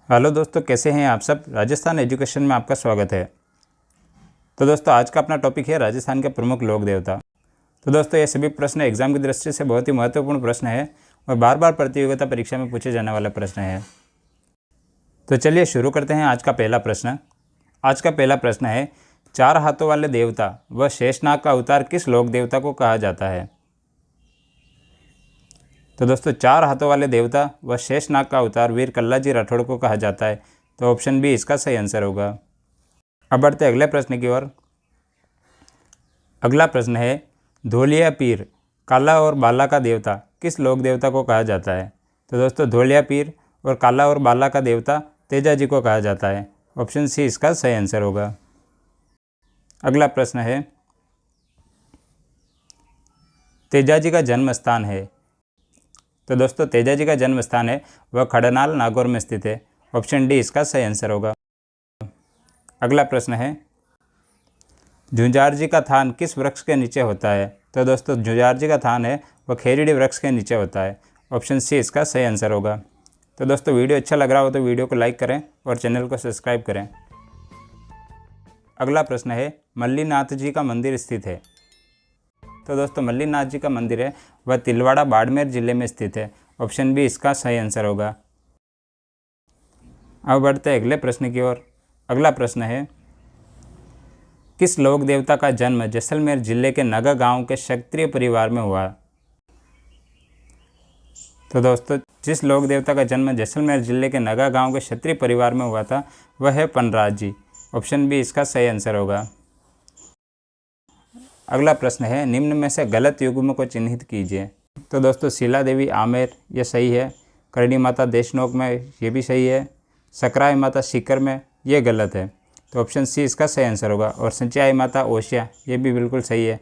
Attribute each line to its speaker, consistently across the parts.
Speaker 1: Hello दोस्तों, कैसे हैं आप सब। राजस्थान एजुकेशन में आपका स्वागत है। तो दोस्तों, आज का अपना टॉपिक है राजस्थान के प्रमुख लोक देवता। तो दोस्तों, ये सभी प्रश्न एग्जाम की दृष्टि से बहुत ही महत्वपूर्ण प्रश्न है और बार बार प्रतियोगिता परीक्षा में पूछे जाने वाला प्रश्न है। तो चलिए शुरू करते हैं आज का पहला प्रश्न। आज का पहला प्रश्न है, चार हाथों वाले देवता व शेषनाग का अवतार किस लोक देवता को कहा जाता है। तो दोस्तों, चार हाथों वाले देवता व शेषनाग का अवतार वीर कल्लाजी राठौड़ को कहा जाता है। तो ऑप्शन बी इसका सही आंसर होगा। अब बढ़ते अगले प्रश्न की ओर। अगला प्रश्न है, धोलिया पीर काला और बाला का देवता किस लोक देवता को कहा जाता है। तो दोस्तों, धोलिया पीर और काला और बाला का देवता तेजाजी को कहा जाता है। ऑप्शन सी इसका सही आंसर होगा। अगला प्रश्न है, तेजाजी का जन्म स्थान है। तो दोस्तों, तेजाजी का जन्म स्थान है वह खड़नाल नागौर में स्थित है। ऑप्शन डी इसका सही आंसर होगा। अगला प्रश्न है, झुंझार जी का थान किस वृक्ष के नीचे होता है। तो दोस्तों, झुंझार जी का थान है वह खेरीडी वृक्ष के नीचे होता है। ऑप्शन सी इसका सही आंसर होगा। तो दोस्तों, वीडियो अच्छा लग रहा हो तो वीडियो को लाइक करें और चैनल को सब्सक्राइब करें। अगला प्रश्न है, मल्लीनाथ जी का मंदिर स्थित है। तो दोस्तों, मल्लीनाथ जी का मंदिर है वह तिलवाड़ा बाड़मेर जिले में स्थित है। ऑप्शन बी इसका सही आंसर होगा। अब बढ़ते अगले प्रश्न की ओर। अगला प्रश्न है, किस लोक देवता का जन्म जैसलमेर जिले के नगा गांव के क्षत्रिय परिवार में हुआ। तो दोस्तों, जिस लोक देवता का जन्म जैसलमेर जिले के नगा गांव के क्षत्रिय परिवार में हुआ था वह है पनराज जी। ऑप्शन बी इसका सही आंसर होगा। अगला प्रश्न है, निम्न में से गलत युग्म को चिन्हित कीजिए। तो दोस्तों, शीला देवी आमेर ये सही है। करणी माता देशनोक में ये भी सही है। सकराय माता सीकर में ये गलत है। तो ऑप्शन सी इसका सही आंसर होगा। और संचाई माता ओशिया ये भी बिल्कुल सही है।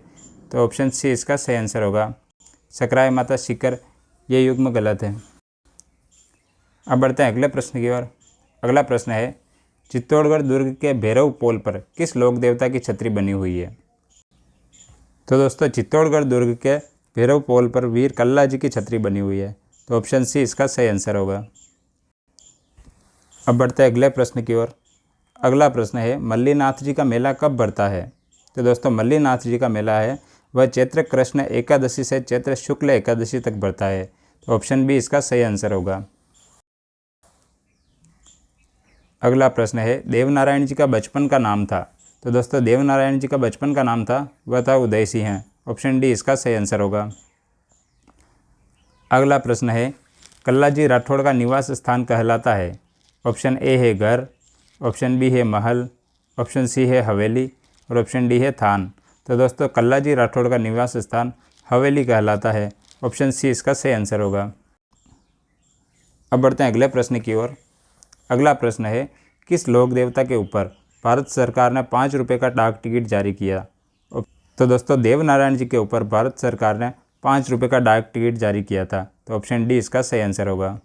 Speaker 1: तो ऑप्शन सी इसका सही आंसर होगा। सकराय माता सीकर ये युग्म गलत है। अब बढ़ते हैं अगले प्रश्न की ओर। अगला प्रश्न है, चित्तौड़गढ़ दुर्ग के भैरव पोल पर किस लोक देवता की छतरी बनी हुई है। तो दोस्तों, चित्तौड़गढ़ दुर्ग के भैरव पोल पर वीर कल्लाजी की छतरी बनी हुई है। तो ऑप्शन सी इसका सही आंसर होगा। अब बढ़ते हैं अगले प्रश्न की ओर। अगला प्रश्न है, मल्लीनाथ जी का मेला कब बढ़ता है। तो दोस्तों, मल्लीनाथ जी का मेला है वह चैत्र कृष्ण एकादशी से चैत्र शुक्ल एकादशी तक बढ़ता है। तो ऑप्शन बी इसका सही आंसर होगा। अगला प्रश्न है, देवनारायण जी का बचपन का नाम था। तो दोस्तों, देवनारायण जी का बचपन का नाम था वह था उदय सिंह। ऑप्शन डी इसका सही आंसर होगा। अगला प्रश्न है, कल्लाजी राठौड़ का निवास स्थान कहलाता है। ऑप्शन ए है घर, ऑप्शन बी है महल, ऑप्शन सी है हवेली और ऑप्शन डी है थान। तो दोस्तों, कल्लाजी राठौड़ का निवास स्थान हवेली कहलाता है। ऑप्शन सी इसका सही आंसर होगा। अब बढ़ते हैं अगले प्रश्न की ओर। अगला प्रश्न है, किस लोक देवता के ऊपर भारत सरकार ने 5 रुपये का डाक टिकट जारी किया। तो दोस्तों, देवनारायण जी के ऊपर भारत सरकार ने 5 रुपये का डाक टिकट जारी किया था। तो ऑप्शन डी इसका सही आंसर होगा।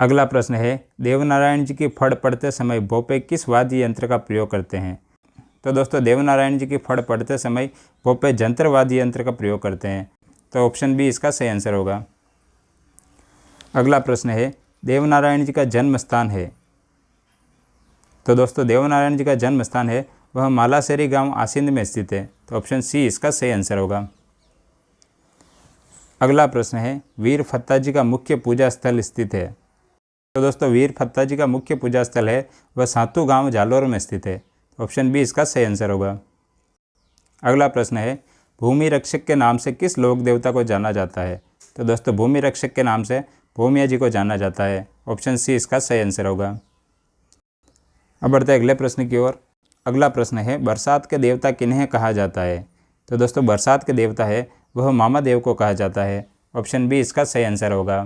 Speaker 1: अगला प्रश्न है, देवनारायण जी की फड़ पढ़ते समय भोपे किस वाद्य यंत्र का प्रयोग करते हैं। तो दोस्तों, देवनारायण जी की फड़ पढ़ते समय भोपे जंतर वाद्य यंत्र का प्रयोग करते हैं। तो ऑप्शन बी इसका सही आंसर होगा। अगला प्रश्न है, देवनारायण जी का जन्म स्थान है। तो दोस्तों, देवनारायण जी का जन्म स्थान है वह मालासेरी गांव आसिंद में स्थित है। तो ऑप्शन सी इसका सही आंसर होगा। अगला प्रश्न है, वीर फत्ता जी का मुख्य पूजा स्थल स्थित है। तो दोस्तों, वीर फत्ता जी का मुख्य पूजा स्थल है वह सातू गांव जालोर में स्थित है। ऑप्शन बी इसका सही आंसर होगा। अगला प्रश्न है, भूमि रक्षक के नाम से किस लोक देवता को जाना जाता है। तो दोस्तों, भूमि रक्षक के नाम से भूमिया जी को जाना जाता है। ऑप्शन सी इसका सही आंसर होगा। अब बढ़ते हैं अगले प्रश्न की ओर। अगला प्रश्न है, बरसात के देवता किन्हें कहा जाता है। तो दोस्तों, बरसात के देवता है वह मामा देव को कहा जाता है। ऑप्शन बी इसका सही आंसर होगा।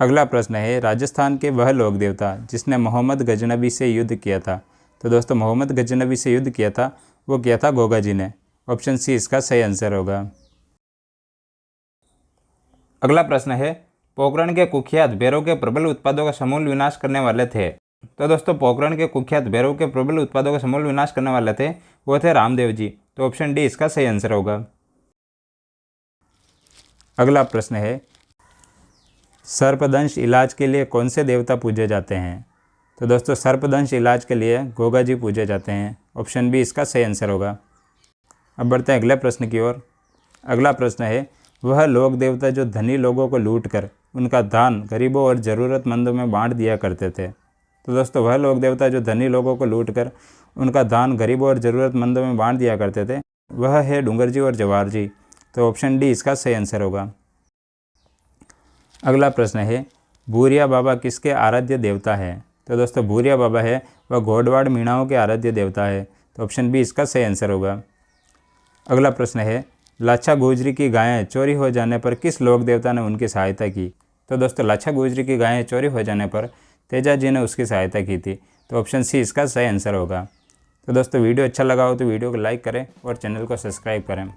Speaker 1: अगला प्रश्न है, राजस्थान के वह लोक देवता जिसने मोहम्मद गजनबी से युद्ध किया था। तो दोस्तों, मोहम्मद गजनबी से युद्ध किया था वो किया था गोगा जी ने। ऑप्शन सी इसका सही आंसर होगा। अगला प्रश्न है, पोखरण के कुख्यात भैरव के प्रबल उत्पादों का समूल विनाश करने वाले थे। तो दोस्तों, पोखरण के कुख्यात भैरव के प्रबल उत्पादों का समूल विनाश करने वाले थे वो थे रामदेव जी। तो ऑप्शन डी इसका सही आंसर होगा। अगला प्रश्न है, सर्पदंश इलाज के लिए कौन से देवता पूजे जाते हैं? तो दोस्तों सर्पदंश इलाज के लिए गोगा जी पूजे जाते हैं। ऑप्शन बी इसका सही आंसर होगा। अब बढ़ते हैं अगले प्रश्न की ओर। अगला प्रश्न है, वह लोक देवता जो धनी लोगों को लूटकर उनका दान गरीबों और ज़रूरतमंदों में बांट दिया करते थे। तो दोस्तों वह लोक देवता जो धनी लोगों को लूटकर उनका दान गरीबों और ज़रूरतमंदों में बांट दिया करते थे, वह है डूंगर जी और जवाहर जी। तो ऑप्शन डी इसका सही आंसर होगा। अगला प्रश्न है, भूरिया बाबा किसके आराध्य देवता है? तो दोस्तों भूरिया बाबा है वह घोड़वाड़ मीणाओं के आराध्य देवता है। तो ऑप्शन बी इसका सही आंसर होगा। अगला प्रश्न है, लाछा गुजरी की गायें चोरी हो जाने पर किस लोक देवता ने उनकी सहायता की? तो दोस्तों लाछा गुजरी की गायें चोरी हो जाने पर तेजा जी ने उसकी सहायता की थी। तो ऑप्शन सी इसका सही आंसर होगा। तो दोस्तों वीडियो अच्छा लगा हो तो वीडियो को लाइक करें और चैनल को सब्सक्राइब करें।